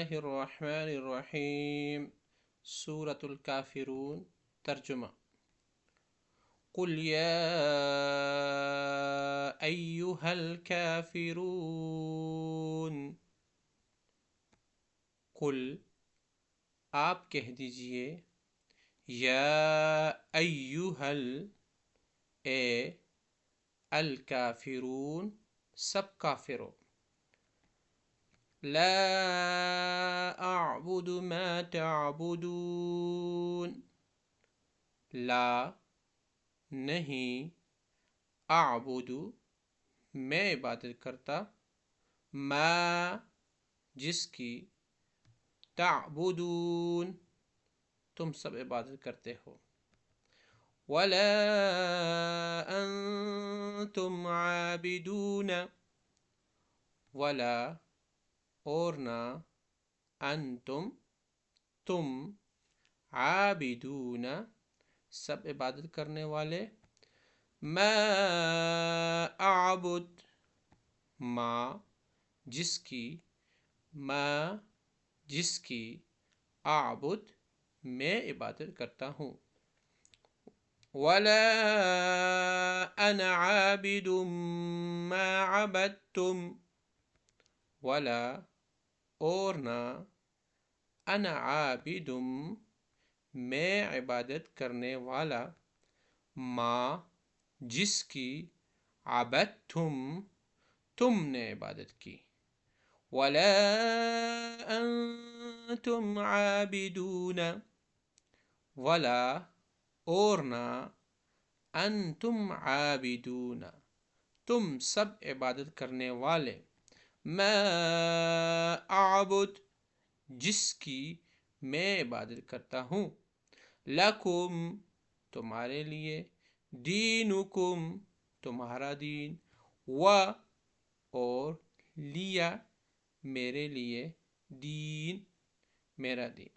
اللہ الرحمن الرحیم۔ سورة الکافرون۔ ترجمہ: قل یا ایہا الکافرون، قل آپ کہہ دیجئے، یا ایہا اے الکافرون سب کافروں، لا اعبد ما تعبدون، لا نہیں، اعبد میں عبادت کرتا، ما جس کی، تعبدون تم سب عبادت کرتے ہو، ولا انتم عابدون، ولا اور نہ، انتم تم، عابدون سب عبادت کرنے والے، ما اعبد ما جس کی، ما جس کی، اعبد میں عبادت کرتا ہوں، ولا انا عابد ما عبدتم، ولا اور نہ، انا عابد میں عبادت کرنے والا، ما جس کی، عبدتم تم نے عبادت کی، ولا انتم عابدون، ولا اور نہ، انتم عابدون تم سب عبادت کرنے والے، ما اعبد جس کی میں عبادت کرتا ہوں، لکم تمہارے لیے، دینکم تمہارا دین، اور لیا میرے لیے، دین میرا دین۔